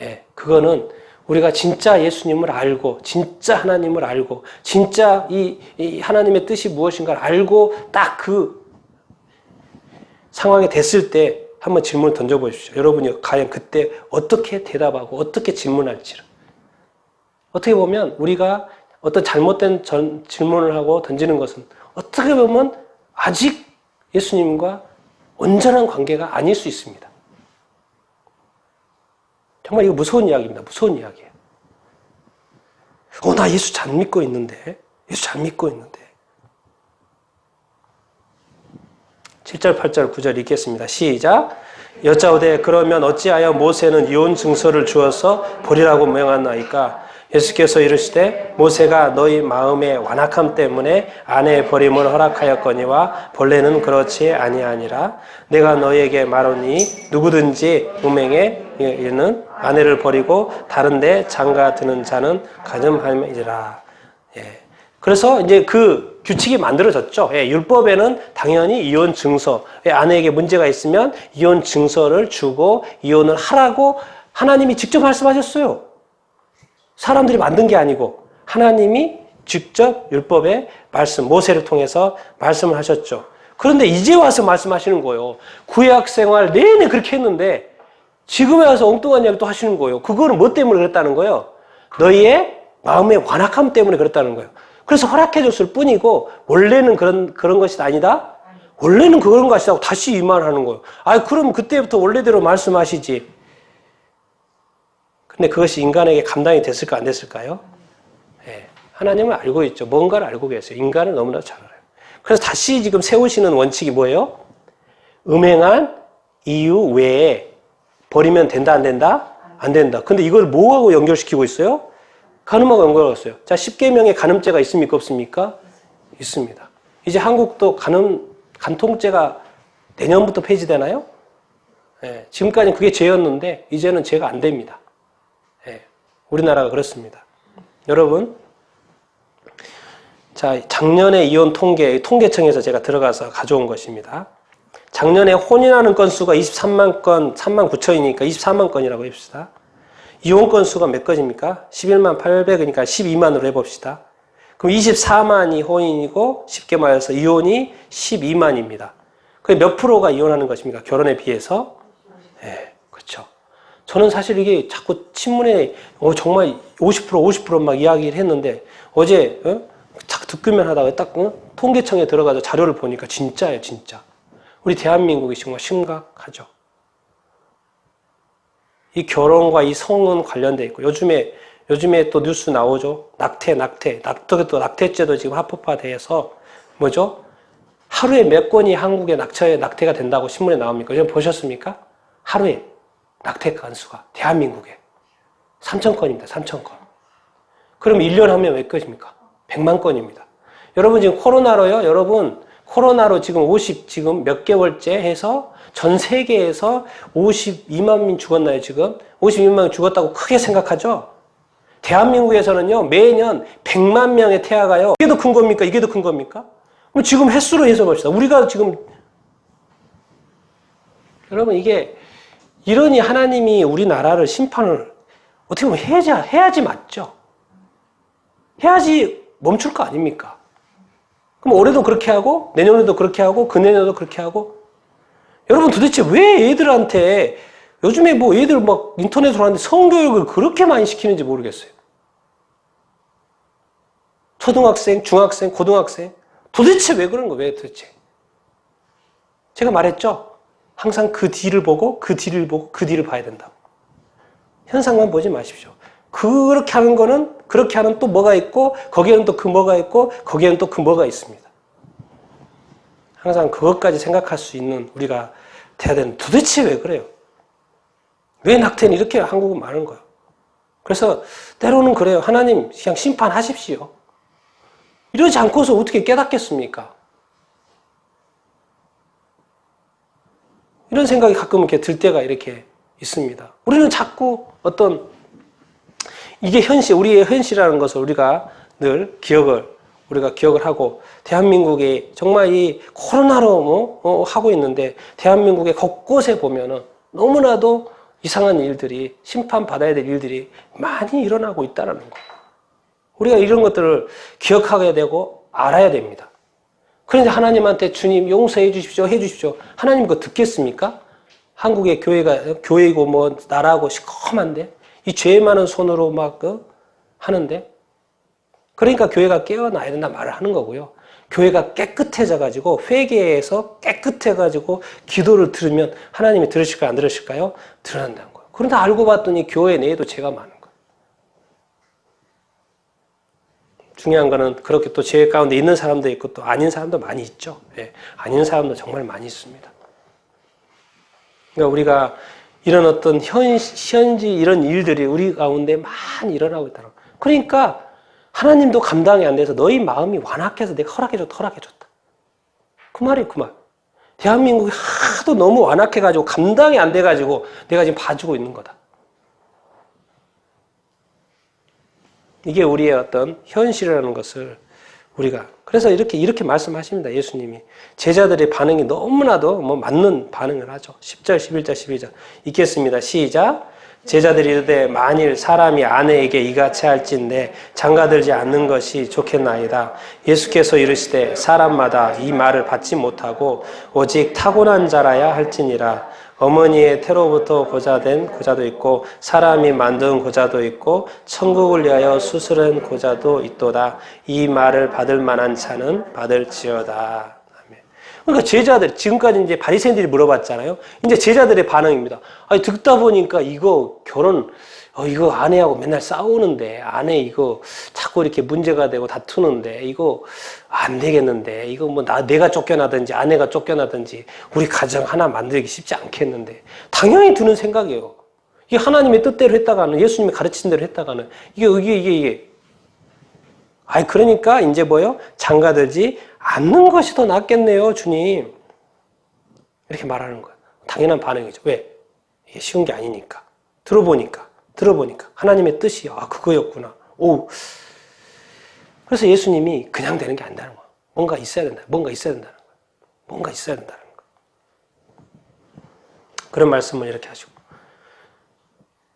예, 그거는 우리가 진짜 예수님을 알고, 진짜 하나님을 알고, 진짜 이 하나님의 뜻이 무엇인가를 알고 딱 그 상황이 됐을 때 한번 질문을 던져보십시오. 여러분이 과연 그때 어떻게 대답하고 어떻게 질문할지를. 어떻게 보면 우리가 어떤 잘못된 질문을 하고 던지는 것은 어떻게 보면 아직 예수님과 온전한 관계가 아닐 수 있습니다. 정말 이거 무서운 이야기입니다. 무서운 이야기예요. 나 예수 잘 믿고 있는데. 예수 잘 믿고 있는데. 7절, 8절, 9절 읽겠습니다. 시작. 여짜오되 그러면 어찌하여 모세는 이혼 증서를 주어서 버리라고 명하나이까? 예수께서 이르시되 모세가 너희 마음의 완악함 때문에 아내의 버림을 허락하였거니와 본래는 그렇지 아니하니라. 내가 너희에게 말하니 누구든지 음행에 이르는 아내를 버리고 다른 데 장가 드는 자는 가늠함이니라. 예. 그래서 이제 그 규칙이 만들어졌죠. 예, 율법에는 당연히 이혼 증서, 아내에게 문제가 있으면 이혼 증서를 주고 이혼을 하라고 하나님이 직접 말씀하셨어요. 사람들이 만든 게 아니고 하나님이 직접 율법의 말씀, 모세를 통해서 말씀을 하셨죠. 그런데 이제 와서 말씀하시는 거예요. 구약 생활 내내 그렇게 했는데 지금에 와서 엉뚱한 이야기 또 하시는 거예요. 그거는 뭐 때문에 그랬다는 거예요? 너희의 마음의 완악함 때문에 그랬다는 거예요. 그래서 허락해 줬을 뿐이고 원래는 그런 것이 아니다? 원래는 그런 것이 아니고 다시 이 말 하는 거예요. 그럼 그때부터 원래대로 말씀하시지. 근데 그것이 인간에게 감당이 됐을까 안 됐을까요? 네. 하나님은 알고 있죠. 뭔가를 알고 계세요. 인간은 너무나 잘 알아요. 그래서 다시 지금 세우시는 원칙이 뭐예요? 음행한 이유 외에 버리면 된다 안 된다? 안 된다. 근데 이걸 뭐하고 연결시키고 있어요? 간음하고 연결하고 있어요. 자, 10계명에 간음죄가 있습니까 없습니까? 있습니다. 이제 한국도 간통죄가 내년부터 폐지되나요? 네. 지금까지는 그게 죄였는데 이제는 죄가 안 됩니다. 네. 우리나라가 그렇습니다. 여러분, 자, 작년에 이혼 통계청에서 제가 들어가서 가져온 것입니다. 작년에 혼인하는 건수가 23만 건, 3만 9천이니까 24만 건이라고 해봅시다. 이혼 건수가 몇 건입니까? 11만 800이니까 12만으로 해봅시다. 그럼 24만이 혼인이고 쉽게 말해서 이혼이 12만입니다. 그게 몇 프로가 이혼하는 것입니까? 결혼에 비해서? 네, 그렇죠. 저는 사실 이게 자꾸 친문에 정말 50% 막 이야기를 했는데 어제 자꾸 듣기만 하다가 딱 통계청에 들어가서 자료를 보니까 진짜예요, 진짜. 우리 대한민국이 정말 심각하죠. 이 결혼과 이 성은 관련되어 있고 요즘에 또 뉴스 나오죠. 낙태죄도 지금 합법화돼서 뭐죠? 하루에 몇 건이 한국에 낙태가 된다고 신문에 나옵니까? 여러분 보셨습니까? 하루에 낙태 건수가 대한민국에 3,000건입니다. 3,000건. 그럼 1년 하면 몇 건입니까? 100만 건입니다. 여러분 지금 코로나로 지금 몇 개월째 해서 전 세계에서 52만 명 죽었나요, 지금? 52만 명 죽었다고 크게 생각하죠? 대한민국에서는요, 매년 100만 명의 태아가요. 이게 더 큰 겁니까? 이게 더 큰 겁니까? 그럼 지금 횟수로 해서 봅시다. 우리가 지금, 여러분, 이러니 하나님이 우리나라를 심판을 어떻게 보면 해야지 맞죠? 해야지 멈출 거 아닙니까? 그럼 올해도 그렇게 하고, 내년에도 그렇게 하고, 그내년에도 그렇게 하고, 여러분 도대체 왜 애들한테 요즘에 뭐 애들 막 인터넷으로 하는데 성교육을 그렇게 많이 시키는지 모르겠어요. 초등학생, 중학생, 고등학생 도대체 왜 그런 거예요? 왜 도대체? 제가 말했죠. 항상 그 뒤를 보고 그 뒤를 보고 그 뒤를 봐야 된다고. 현상만 보지 마십시오. 그렇게 하는 거는 그렇게 하는 또 뭐가 있고 거기에는 또 그 뭐가 있고 거기에는 또 그 뭐가 있습니다. 항상 그것까지 생각할 수 있는 우리가 돼야 되는 도대체 왜 그래요? 왜 낙태는 이렇게 한국은 많은 거예요? 그래서 때로는 그래요. 하나님 그냥 심판하십시오. 이러지 않고서 어떻게 깨닫겠습니까? 이런 생각이 가끔 이렇게 들 때가 이렇게 있습니다. 우리는 자꾸 이게 우리의 현실이라는 것을 우리가 늘 기억을 하고, 대한민국이 정말 이 코로나로 하고 있는데, 대한민국의 곳곳에 보면은 너무나도 이상한 일들이, 심판받아야 될 일들이 많이 일어나고 있다는 거. 우리가 이런 것들을 기억하게 되고 알아야 됩니다. 그런데 하나님한테 주님 용서해 주십시오, 해 주십시오. 하나님 그거 듣겠습니까? 한국의 교회이고 뭐 나라고 시커먼데, 이 죄 많은 손으로 막 하는데, 그러니까 교회가 깨어나야 된다 말을 하는 거고요. 교회가 깨끗해져가지고 회개해서 깨끗해가지고 기도를 들으면 하나님이 들으실까요? 안 들으실까요? 들어간다는 거예요. 그런데 알고 봤더니 교회 내에도 죄가 많은 거예요. 중요한 거는 그렇게 또 죄 가운데 있는 사람도 있고 또 아닌 사람도 많이 있죠. 예, 아닌 사람도 정말 많이 있습니다. 그러니까 우리가 이런 현지 이런 일들이 우리 가운데 많이 일어나고 있다는 거예요. 그러니까 하나님도 감당이 안 돼서 너희 마음이 완악해서 내가 허락해줬다. 그 말이에요, 그 말. 대한민국이 하도 너무 완악해가지고 감당이 안 돼가지고 내가 지금 봐주고 있는 거다. 이게 우리의 현실이라는 것을 우리가. 그래서 이렇게 말씀하십니다. 예수님이. 제자들의 반응이 너무나도 맞는 반응을 하죠. 10절, 11절, 12절. 읽겠습니다. 시작. 제자들이 이르되 만일 사람이 아내에게 이같이 할진대 장가들지 않는 것이 좋겠나이다. 예수께서 이르시되 사람마다 이 말을 받지 못하고 오직 타고난 자라야 할지니라. 어머니의 태로부터 고자된 고자도 있고 사람이 만든 고자도 있고 천국을 위하여 수술한 고자도 있도다. 이 말을 받을 만한 자는 받을지어다. 그러니까 제자들, 지금까지 이제 바리새인들이 물어봤잖아요. 이제 제자들의 반응입니다. 아니, 듣다 보니까 이거 결혼, 이거 아내하고 맨날 싸우는데, 아내 이거 자꾸 이렇게 문제가 되고 다투는데, 이거 안 되겠는데, 이거 내가 쫓겨나든지, 아내가 쫓겨나든지, 우리 가정 하나 만들기 쉽지 않겠는데, 당연히 드는 생각이에요. 이게 하나님의 뜻대로 했다가는, 예수님이 가르친 대로 했다가는, 이게. 그러니까 이제 뭐요? 장가들지 않는 것이 더 낫겠네요, 주님. 이렇게 말하는 거예요. 당연한 반응이죠. 왜? 이게 쉬운 게 아니니까. 들어보니까. 하나님의 뜻이, 그거였구나. 그래서 예수님이 그냥 되는 게 아니라는 거예요. 뭔가 있어야 된다는 거예요. 그런 말씀을 이렇게 하시고.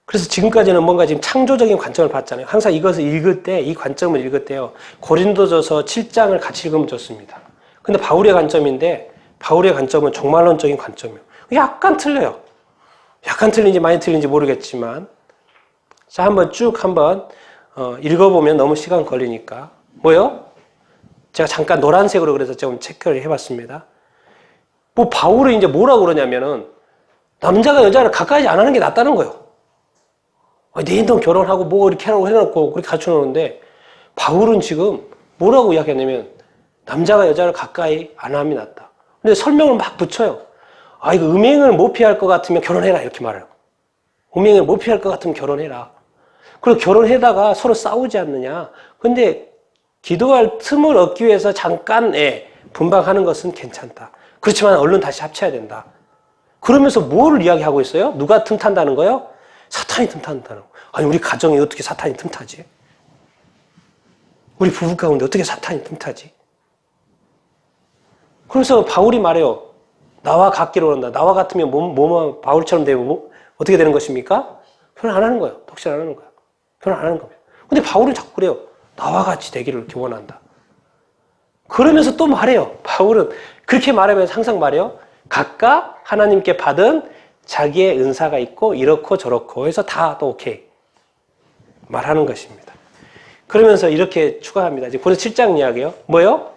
그래서 지금까지는 뭔가 지금 창조적인 관점을 봤잖아요. 항상 이것을 읽을 때, 이 관점을 읽을 때요. 고린도전서 7장을 같이 읽으면 좋습니다. 근데 바울의 관점인데, 바울의 관점은 종말론적인 관점이에요. 약간 틀려요. 약간 틀린지 많이 틀린지 모르겠지만. 자, 한번 읽어보면 너무 시간 걸리니까. 뭐요? 제가 잠깐 노란색으로 그래서 좀 체크를 해봤습니다. 바울은 이제 뭐라고 그러냐면은, 남자가 여자를 가까이 안 하는 게 낫다는 거예요. 내 인동 결혼하고 이렇게 하라고 해놓고 그렇게 가르쳐 놓는데 바울은 지금 뭐라고 이야기하냐면 남자가 여자를 가까이 안 함이 낫다. 근데 설명을 막 붙여요. 이거 음행을 못 피할 것 같으면 결혼해라 이렇게 말해요. 음행을 못 피할 것 같으면 결혼해라. 그리고 결혼하다가 서로 싸우지 않느냐. 근데 기도할 틈을 얻기 위해서 잠깐 분방하는 것은 괜찮다. 그렇지만 얼른 다시 합쳐야 된다. 그러면서 뭐를 이야기하고 있어요? 누가 틈탄다는 거예요? 사탄이 틈탄다는 거예요. 우리 가정에 어떻게 사탄이 틈타지? 우리 부부 가운데 어떻게 사탄이 틈타지? 그래서 바울이 말해요. 나와 같기로 한다. 나와 같으면 바울처럼 되면 어떻게 되는 것입니까? 결혼 안 하는 거예요. 독실 안 하는 거예요. 결혼 안 하는 겁니다. 근데 바울은 자꾸 그래요. 나와 같이 되기를 이렇게 원한다. 그러면서 또 말해요. 바울은 그렇게 말하면서 항상 말해요. 각각 하나님께 받은 자기의 은사가 있고 이렇고 저렇고 해서 다 또 오케이 말하는 것입니다. 그러면서 이렇게 추가합니다. 이제 고린도 7장 이야기요. 뭐요?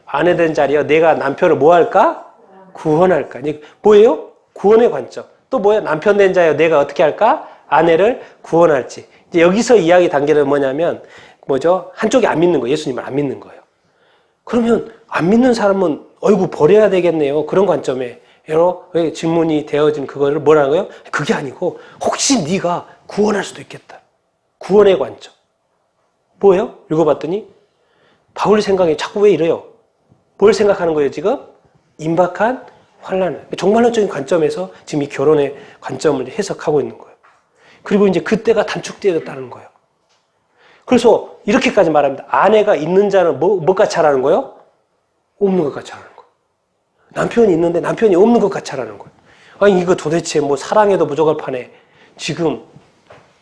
아내 된 자리요. 내가 남편을 뭐 할까? 구원할까? 뭐예요? 구원의 관점. 또 뭐예요? 남편 된 자요. 내가 어떻게 할까? 아내를 구원할지. 이제 여기서 이야기 단계는 뭐냐면 뭐죠? 한쪽이 안 믿는 거예요. 예수님을 안 믿는 거예요. 그러면 안 믿는 사람은 버려야 되겠네요. 그런 관점에 여러 질문이 되어진 그거를 뭐라고요? 그게 아니고 혹시 네가 구원할 수도 있겠다. 구원의 관점. 뭐예요? 읽어봤더니 바울의 생각이 자꾸 왜 이래요? 뭘 생각하는 거예요 지금? 임박한 환난을. 종말론적인 관점에서 지금 이 결혼의 관점을 해석하고 있는 거예요. 그리고 이제 그때가 단축되었다는 거예요. 그래서 이렇게까지 말합니다. 아내가 있는 자는 뭐같이 하라는 거예요? 없는 것 같이 하라는 거예요. 남편이 있는데 남편이 없는 것 같이 하라는 거예요. 이거 도대체 사랑해도 부족할 판에 지금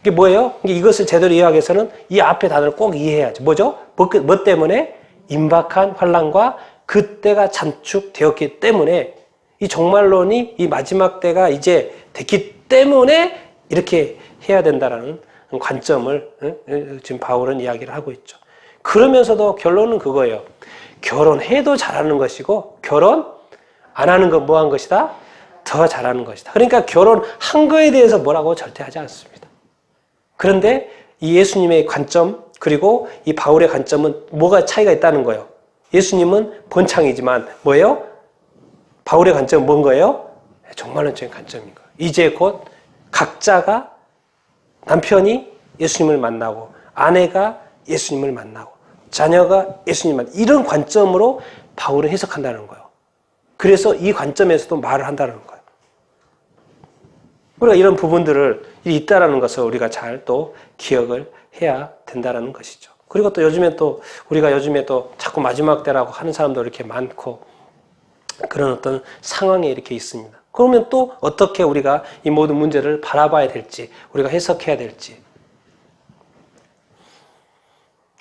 이게 뭐예요? 이것을 제대로 이해하기 위해서는 이 앞에 단어를 꼭 이해해야죠. 뭐죠? 뭐 때문에? 임박한 환난과 그때가 단축되었기 때문에 이 종말론이 이 마지막 때가 이제 됐기 때문에 이렇게 해야 된다라는 관점을 지금 바울은 이야기를 하고 있죠. 그러면서도 결론은 그거예요. 결혼해도 잘하는 것이고 결혼 안 하는 건 뭐 한 것이다? 더 잘하는 것이다. 그러니까 결혼한 거에 대해서 뭐라고 절대 하지 않습니다. 그런데 이 예수님의 관점 그리고 이 바울의 관점은 뭐가 차이가 있다는 거예요. 예수님은 본창이지만 뭐예요? 바울의 관점은 뭔 거예요? 종말론적인 관점인 거예요. 이제 곧 각자가 남편이 예수님을 만나고 아내가 예수님을 만나고 자녀가 예수님을 만나고 이런 관점으로 바울은 해석한다는 거예요. 그래서 이 관점에서도 말을 한다는 거예요. 우리가 이런 부분들을 있다라는 것을 우리가 잘 또 기억을 해야 된다는 것이죠. 그리고 또 요즘에 또 우리가 요즘에 또 자꾸 마지막 때라고 하는 사람도 이렇게 많고 그런 어떤 상황에 이렇게 있습니다. 그러면 또 어떻게 우리가 이 모든 문제를 바라봐야 될지, 우리가 해석해야 될지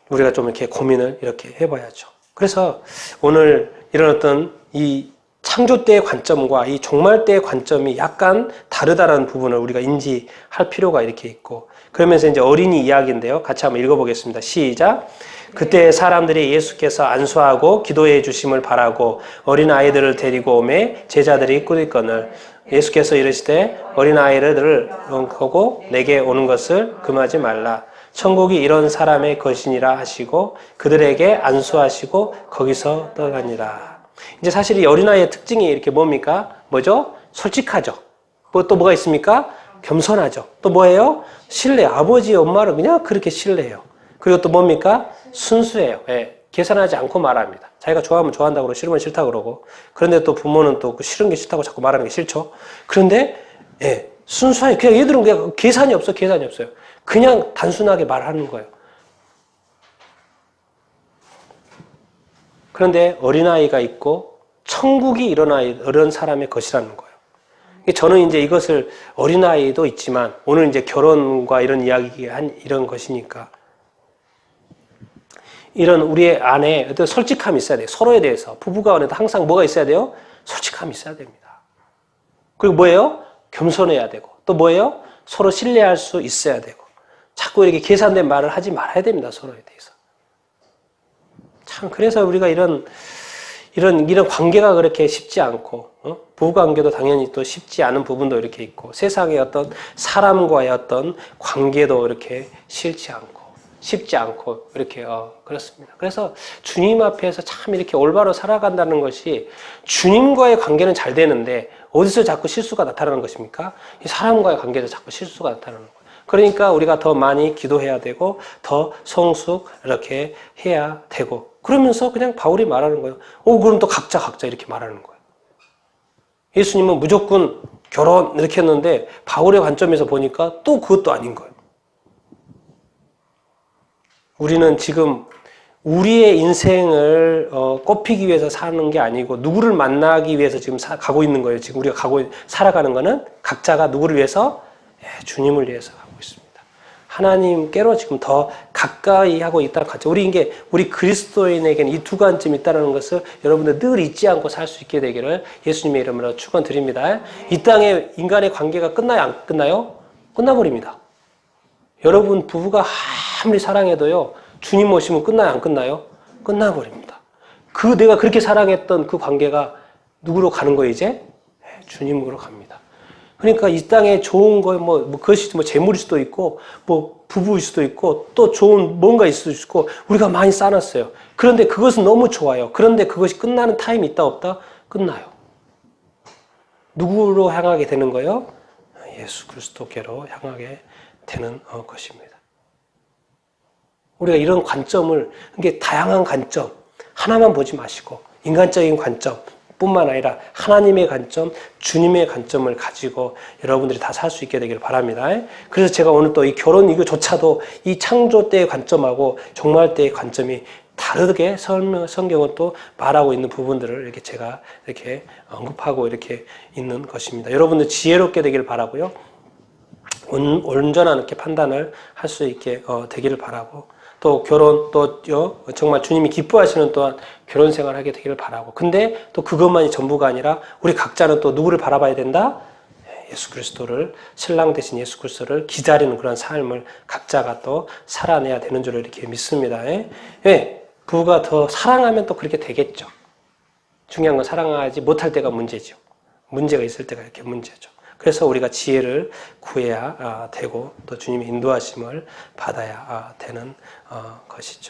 우리가 좀 이렇게 고민을 이렇게 해봐야죠. 그래서 오늘 이런 어떤 이 창조 때의 관점과 이 종말 때의 관점이 약간 다르다는 부분을 우리가 인지할 필요가 이렇게 있고, 그러면서 이제 어린이 이야기인데요. 같이 한번 읽어보겠습니다. 시작. 그때 사람들이 예수께서 안수하고 기도해 주심을 바라고 어린 아이들을 데리고 오매 제자들이 꾸짖거늘 예수께서 이르시되 어린 아이들을 보고 내게 오는 것을 금하지 말라. 천국이 이런 사람의 것이니라 하시고 그들에게 안수하시고 거기서 떠나니라. 이제 사실 이 어린아이의 특징이 이렇게 뭡니까? 뭐죠? 솔직하죠. 또 뭐가 있습니까? 겸손하죠. 또 뭐예요? 신뢰. 아버지, 엄마를 그냥 그렇게 신뢰해요. 그리고 또 뭡니까? 순수해요. 예, 계산하지 않고 말합니다. 자기가 좋아하면 좋아한다고 그러고 싫으면 싫다고 그러고. 그런데 또 부모는 또 싫은 게 싫다고 자꾸 말하는 게 싫죠. 그런데 예, 순수하게 그냥 얘들은 그냥 계산이 없어요. 그냥 단순하게 말하는 거예요. 그런데 어린아이가 있고 천국이 이런 사람의 것이라는 거예요. 저는 이제 이것을 어린아이도 있지만 오늘 이제 결혼과 이런 이야기한 이런 것이니까 이런 우리의 안에 어떤 솔직함이 있어야 돼요. 서로에 대해서. 부부가 안에도 항상 뭐가 있어야 돼요? 솔직함이 있어야 됩니다. 그리고 뭐예요? 겸손해야 되고 또 뭐예요? 서로 신뢰할 수 있어야 되고 자꾸 이렇게 계산된 말을 하지 말아야 됩니다. 서로에 대해서. 참 그래서 우리가 이런 관계가 그렇게 쉽지 않고 부부관계도 당연히 또 쉽지 않은 부분도 이렇게 있고 세상의 어떤 사람과의 어떤 관계도 이렇게 쉽지 않고 이렇게 그렇습니다. 그래서 주님 앞에서 참 이렇게 올바로 살아간다는 것이 주님과의 관계는 잘 되는데 어디서 자꾸 실수가 나타나는 것입니까? 이 사람과의 관계에서 자꾸 실수가 나타나는 거예요. 그러니까 우리가 더 많이 기도해야 되고 더 성숙 이렇게 해야 되고 그러면서 그냥 바울이 말하는 거예요. 그럼 또 각자 이렇게 말하는 거예요. 예수님은 무조건 결혼 이렇게 했는데 바울의 관점에서 보니까 또 그것도 아닌 거예요. 우리는 지금 우리의 인생을 꼽히기 위해서 사는 게 아니고 누구를 만나기 위해서 지금 가고 있는 거예요. 지금 우리가 살아가는 거는 각자가 누구를 위해서? 주님을 위해서 하고 있습니다. 하나님께로 지금 더 가까이 하고 있다는 관점. 우리 그리스도인에게는 이 두 관점이 있다는 것을 여러분들 늘 잊지 않고 살 수 있게 되기를 예수님의 이름으로 축원드립니다. 이 땅에 인간의 관계가 끝나요? 안 끝나요? 끝나버립니다. 여러분 부부가 아무리 사랑해도요. 주님 오시면 끝나요? 안 끝나요? 끝나버립니다. 내가 그렇게 사랑했던 그 관계가 누구로 가는 거예요 이제? 주님으로 갑니다. 그러니까 이 땅에 좋은 거 그것이 재물일 수도 있고 부부일 수도 있고 또 좋은 뭔가 있을 수도 있고 우리가 많이 쌓아놨어요. 그런데 그것은 너무 좋아요. 그런데 그것이 끝나는 타임이 있다 없다? 끝나요. 누구로 향하게 되는 거예요? 예수 그리스도께로 향하게 되는 것입니다. 우리가 이런 관점을 이게 다양한 관점 하나만 보지 마시고 인간적인 관점 뿐만 아니라 하나님의 관점, 주님의 관점을 가지고 여러분들이 다 살 수 있게 되기를 바랍니다. 그래서 제가 오늘 또 이 결혼 이거조차도 이 창조 때의 관점하고 종말 때의 관점이 다르게 성경은 또 말하고 있는 부분들을 이렇게 제가 이렇게 언급하고 이렇게 있는 것입니다. 여러분들 지혜롭게 되기를 바라고요. 온전한 이렇게 판단을 할 수 있게 되기를 바라고 또 결혼 또 정말 주님이 기뻐하시는 또한 결혼 생활을 하게 되기를 바라고 근데 또 그것만이 전부가 아니라 우리 각자는 또 누구를 바라봐야 된다? 예수 그리스도를 신랑 되신 예수 그리스도를 기다리는 그런 삶을 각자가 또 살아내야 되는 줄 이렇게 믿습니다. 부부가 더 사랑하면 또 그렇게 되겠죠. 중요한 건 사랑하지 못할 때가 문제죠. 문제가 있을 때가 이렇게 문제죠. 그래서 우리가 지혜를 구해야 되고 또 주님의 인도하심을 받아야 되는 것이죠.